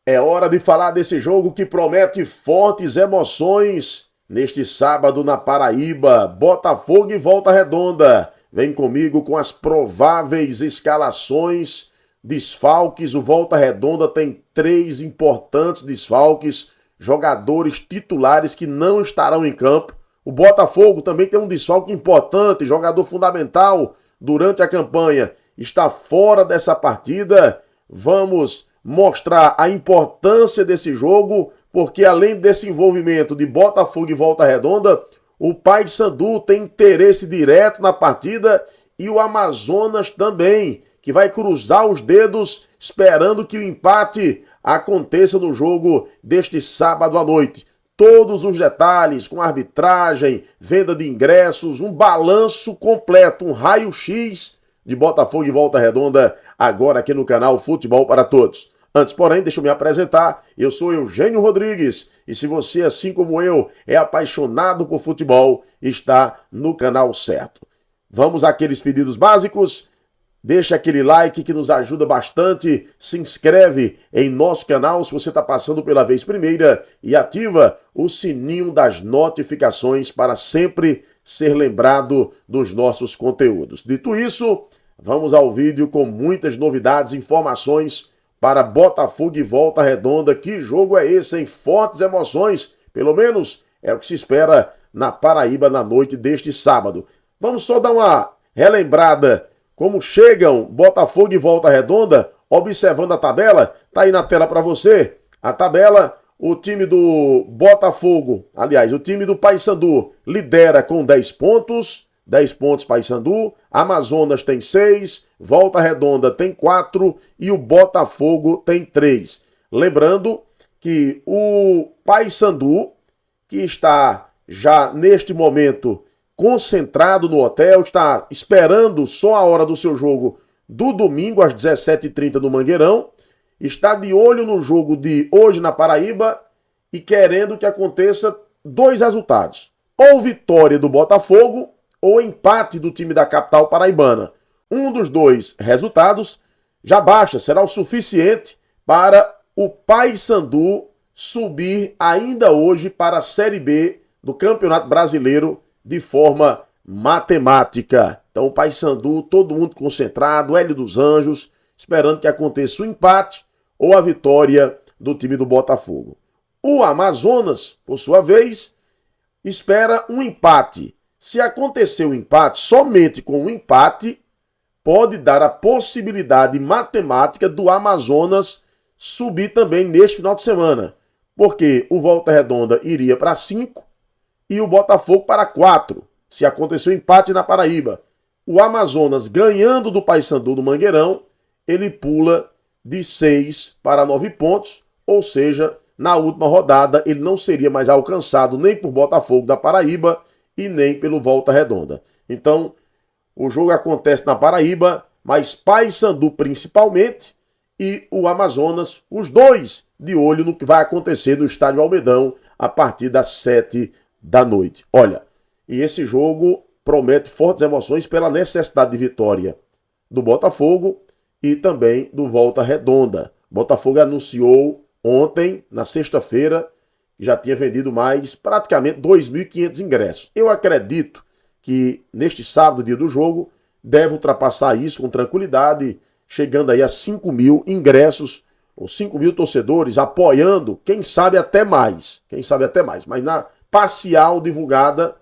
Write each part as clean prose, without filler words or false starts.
É hora de falar desse jogo que promete fortes emoções neste sábado na Paraíba. Botafogo e Volta Redonda. Vem comigo com as prováveis escalações, desfalques. O Volta Redonda tem 3 importantes desfalques, jogadores titulares que não estarão em campo. O Botafogo também tem um desfalque importante, jogador fundamental durante a campanha. Está fora dessa partida. Vamos mostrar a importância desse jogo, porque além desse envolvimento de Botafogo e Volta Redonda, o Paysandu tem interesse direto na partida e o Amazonas também, que vai cruzar os dedos esperando que o empate aconteça no jogo deste sábado à noite. Todos os detalhes com arbitragem, venda de ingressos, um balanço completo, um raio-x de Botafogo e Volta Redonda, agora aqui no canal Futebol para Todos. Antes, porém, deixa eu me apresentar. Eu sou Eugênio Rodrigues e se você, assim como eu, é apaixonado por futebol, está no canal certo. Vamos àqueles pedidos básicos? Deixa aquele like que nos ajuda bastante, se inscreve em nosso canal se você está passando pela vez primeira e ativa o sininho das notificações para sempre ser lembrado dos nossos conteúdos. Dito isso, vamos ao vídeo com muitas novidades e informações para Botafogo e Volta Redonda. Que jogo é esse, hein? Fortes emoções, pelo menos é o que se espera na Paraíba na noite deste sábado. Vamos só dar uma relembrada como chegam Botafogo e Volta Redonda, observando a tabela. Tá aí na tela para você. A tabela, o time do Botafogo, aliás, o time do Paysandu lidera com 10 pontos. 10 pontos Paysandu, Amazonas tem 6, Volta Redonda tem 4 e o Botafogo tem 3. Lembrando que o Paysandu, que está já neste momento concentrado no hotel, está esperando só a hora do seu jogo do domingo às 17h30 no Mangueirão, está de olho no jogo de hoje na Paraíba e querendo que aconteça 2 resultados. Ou vitória do Botafogo ou empate do time da capital paraibana. Um dos 2 resultados já basta, será o suficiente para o Paysandu subir ainda hoje para a Série B do Campeonato Brasileiro de forma matemática. Então o Paysandu, todo mundo concentrado, Hélio dos Anjos, esperando que aconteça o empate ou a vitória do time do Botafogo. O Amazonas, por sua vez, espera um empate. Se acontecer o empate, somente com o empate, pode dar a possibilidade matemática do Amazonas subir também neste final de semana. Porque o Volta Redonda iria para 5 e o Botafogo para 4, se acontecer o empate na Paraíba. O Amazonas, ganhando do Paysandu no Mangueirão, ele pula de 6 para 9 pontos, ou seja, na última rodada ele não seria mais alcançado nem por Botafogo da Paraíba e nem pelo Volta Redonda. Então, o jogo acontece na Paraíba, mas Paysandu principalmente e o Amazonas, os 2 de olho no que vai acontecer no Estádio Almedão a partir das 7 da noite. Olha, e esse jogo promete fortes emoções pela necessidade de vitória do Botafogo e também do Volta Redonda. O Botafogo anunciou ontem, na sexta-feira, já tinha vendido mais praticamente 2.500 ingressos. Eu acredito que neste sábado, dia do jogo, deve ultrapassar isso com tranquilidade, chegando aí a 5.000 ingressos, ou 5.000 torcedores apoiando, quem sabe até mais. Mas na parcial divulgada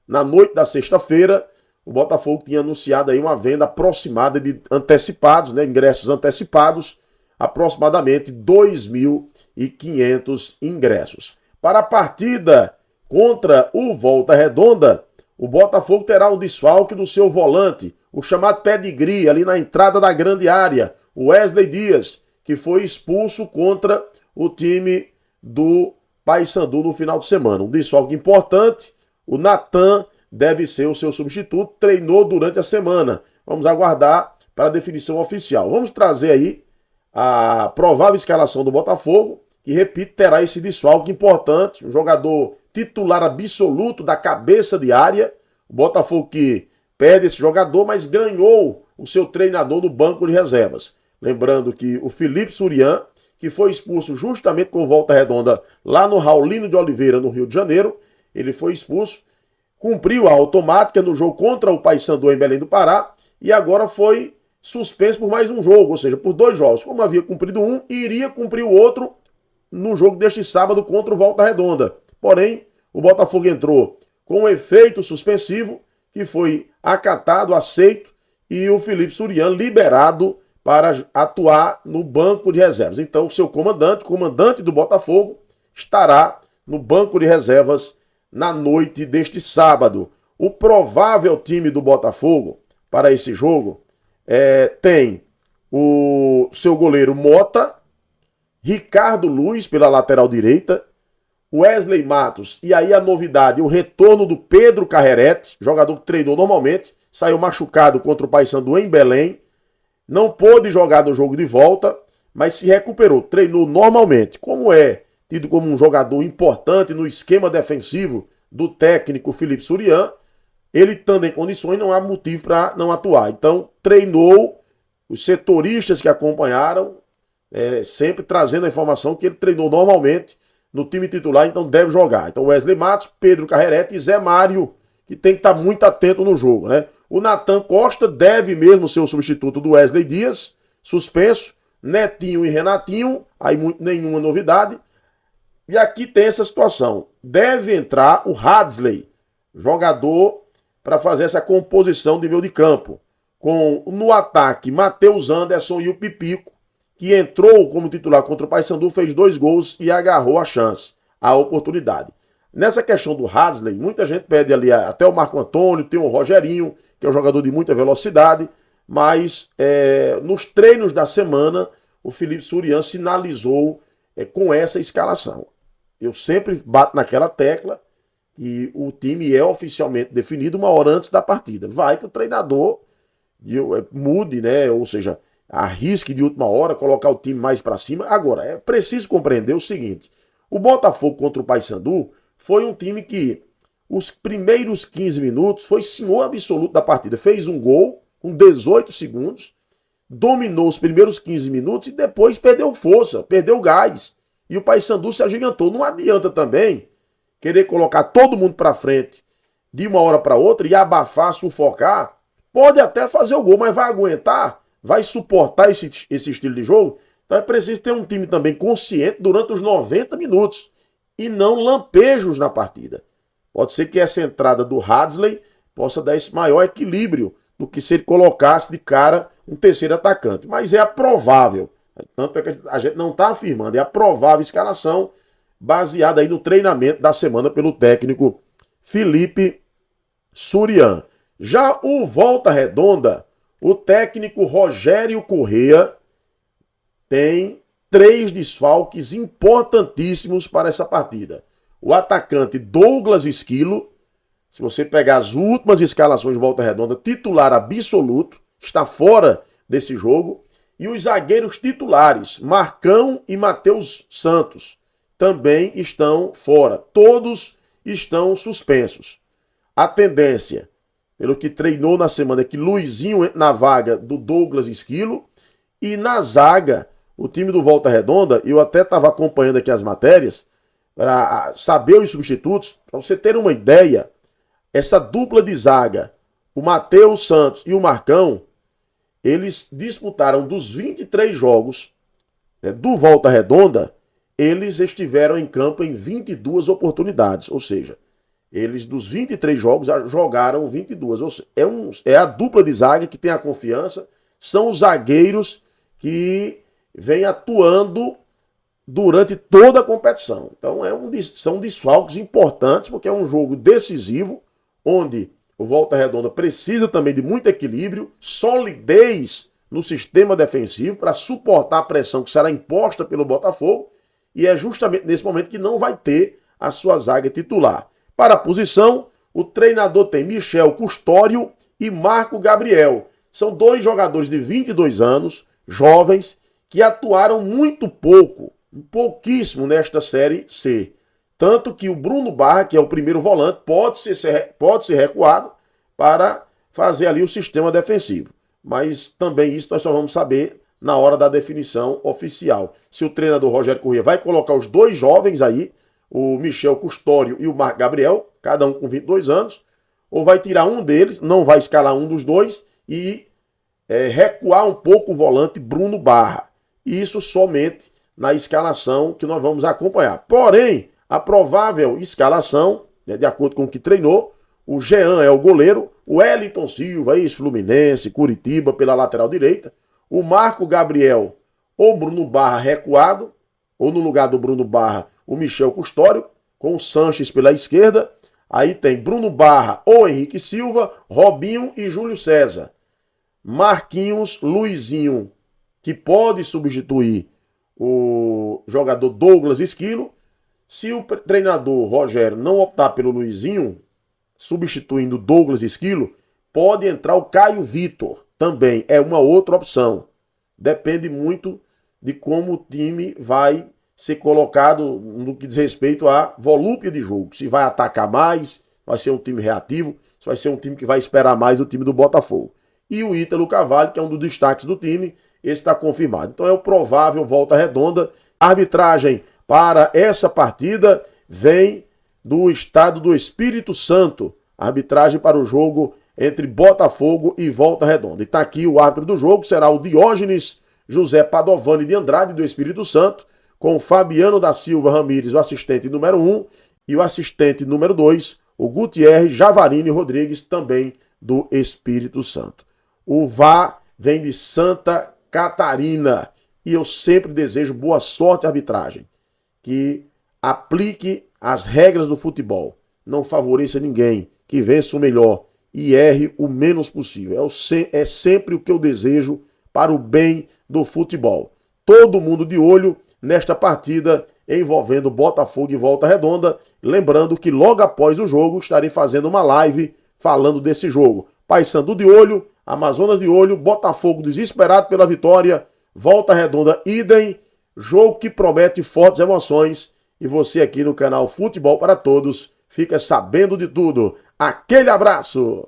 na noite da sexta-feira, o Botafogo tinha anunciado aí uma venda aproximada de antecipados, ingressos antecipados, aproximadamente 2.500 ingressos. Para a partida contra o Volta Redonda, o Botafogo terá o desfalque do seu volante, o chamado pedigree, ali na entrada da grande área, o Wesley Dias, que foi expulso contra o time do Paysandu no final de semana. Um desfalque importante, o Natan deve ser o seu substituto, treinou durante a semana. Vamos aguardar para a definição oficial. Vamos trazer aí a provável escalação do Botafogo, que, repito, terá esse desfalque importante, um jogador titular absoluto da cabeça de área. O Botafogo que perde esse jogador, mas ganhou o seu treinador no banco de reservas. Lembrando que o Felipe Surian, que foi expulso justamente com Volta Redonda lá no Raulino de Oliveira, no Rio de Janeiro. Ele foi expulso, cumpriu a automática no jogo contra o Paysandu em Belém do Pará e agora foi suspenso por mais um jogo, ou seja, por 2 jogos. Como havia cumprido um, iria cumprir o outro no jogo deste sábado contra o Volta Redonda. Porém, o Botafogo entrou com um efeito suspensivo que foi acatado, aceito, e o Felipe Surian liberado para atuar no banco de reservas. Então, o seu comandante do Botafogo, estará no banco de reservas na noite deste sábado. O provável time do Botafogo para esse jogo tem o seu goleiro Mota, Ricardo Luiz pela lateral direita, Wesley Matos, e aí a novidade, o retorno do Pedro Carrerete, jogador que treinou normalmente, saiu machucado contra o Paysandu em Belém, não pôde jogar no jogo de volta, mas se recuperou, treinou normalmente. Como é tido como um jogador importante no esquema defensivo do técnico Felipe Surian, ele estando em condições, não há motivo para não atuar. Então, treinou, os setoristas que acompanharam, sempre trazendo a informação que ele treinou normalmente no time titular, então deve jogar. Então, Wesley Matos, Pedro Carrerete e Zé Mário, que tem que estar muito atento no jogo, né? O Natan Costa deve mesmo ser o substituto do Wesley Dias, suspenso. Netinho e Renatinho, aí nenhuma novidade. E aqui tem essa situação. Deve entrar o Hadley, jogador para fazer essa composição de meio de campo. Com no ataque, Matheus Anderson e o Pipico, que entrou como titular contra o Paysandu, fez 2 gols e agarrou a chance, a oportunidade. Nessa questão do Hadley, muita gente pede ali até o Marco Antônio, tem o Rogerinho, que é um jogador de muita velocidade, mas nos treinos da semana, o Felipe Surian sinalizou com essa escalação. Eu sempre bato naquela tecla e o time é oficialmente definido 1 hora antes da partida. Vai para o treinador, mude, né? Ou seja, arrisque de última hora, colocar o time mais para cima. Agora, é preciso compreender o seguinte, o Botafogo contra o Paysandu foi um time que os primeiros 15 minutos foi senhor absoluto da partida. Fez um gol com 18 segundos, dominou os primeiros 15 minutos e depois perdeu força, perdeu gás. E o Paysandu se agigantou. Não adianta também querer colocar todo mundo para frente de uma hora para outra e abafar, sufocar. Pode até fazer o gol, mas vai aguentar? Vai suportar esse estilo de jogo? Então é preciso ter um time também consciente durante os 90 minutos e não lampejos na partida. Pode ser que essa entrada do Hadley possa dar esse maior equilíbrio do que se ele colocasse de cara um terceiro atacante. Mas é a provável. Tanto é que a gente não está afirmando, é a provável escalação baseada aí no treinamento da semana pelo técnico Felipe Surian. Já o Volta Redonda, o técnico Rogério Corrêa tem 3 desfalques importantíssimos para essa partida. O atacante Douglas Esquilo, se você pegar as últimas escalações de Volta Redonda, titular absoluto, está fora desse jogo. E os zagueiros titulares, Marcão e Matheus Santos, também estão fora. Todos estão suspensos. A tendência, pelo que treinou na semana, é que Luizinho entre na vaga do Douglas Esquilo. E na zaga, o time do Volta Redonda, eu até estava acompanhando aqui as matérias, para saber os substitutos, para você ter uma ideia, essa dupla de zaga, o Matheus Santos e o Marcão, eles disputaram dos 23 jogos do Volta Redonda, eles estiveram em campo em 22 oportunidades, ou seja, eles dos 23 jogos jogaram 22, ou seja, é a dupla de zaga que tem a confiança, são os zagueiros que vêm atuando durante toda a competição. Então são desfalques importantes, porque é um jogo decisivo, onde o Volta Redonda precisa também de muito equilíbrio, solidez no sistema defensivo para suportar a pressão que será imposta pelo Botafogo, e é justamente nesse momento que não vai ter a sua zaga titular. Para a posição, o treinador tem Michel Custódio e Marco Gabriel. São 2 jogadores de 22 anos, jovens, que atuaram muito pouquíssimo nesta Série C. Tanto que o Bruno Barra, que é o primeiro volante, pode ser recuado para fazer ali o sistema defensivo. Mas também isso nós só vamos saber na hora da definição oficial. Se o treinador Rogério Corrêa vai colocar os dois jovens aí, o Michel Custódio e o Marco Gabriel, cada um com 22 anos, ou vai tirar um deles, não vai escalar um dos dois e recuar um pouco o volante Bruno Barra. Isso somente na escalação que nós vamos acompanhar. Porém, a provável escalação, né, de acordo com o que treinou, o Jean é o goleiro, o Wellington Silva, ex-Fluminense, Curitiba, pela lateral direita, o Marco Gabriel ou Bruno Barra recuado, ou no lugar do Bruno Barra, o Michel Custódio, com o Sanches pela esquerda. Aí tem Bruno Barra ou Henrique Silva, Robinho e Júlio César. Marquinhos, Luizinho, que pode substituir o jogador Douglas Esquilo. Se o treinador Rogério não optar pelo Luizinho, substituindo Douglas Esquilo, pode entrar o Caio Vitor. Também é uma outra opção. Depende muito de como o time vai ser colocado no que diz respeito à volúpia de jogo. Se vai atacar mais, vai ser um time reativo, se vai ser um time que vai esperar mais o time do Botafogo. E o Ítalo Carvalho, que é um dos destaques do time, esse está confirmado. Então é o provável Volta Redonda. A arbitragem para essa partida vem do estado do Espírito Santo. A arbitragem para o jogo entre Botafogo e Volta Redonda. E está aqui o árbitro do jogo, será o Diógenes José Padovani de Andrade, do Espírito Santo, com o Fabiano da Silva Ramírez, o assistente número 1, e o assistente número 2, o Gutierre Javarini Rodrigues, também do Espírito Santo. O VAR vem de Santa Catarina, e eu sempre desejo boa sorte à arbitragem, que aplique as regras do futebol, não favoreça ninguém, que vença o melhor e erre o menos possível. É sempre o que eu desejo para o bem do futebol. Todo mundo de olho nesta partida envolvendo Botafogo e Volta Redonda. Lembrando que logo após o jogo estarei fazendo uma live falando desse jogo. Paysandu de olho, Amazonas de olho, Botafogo desesperado pela vitória, Volta Redonda idem, jogo que promete fortes emoções. E você aqui no canal Futebol para Todos fica sabendo de tudo. Aquele abraço!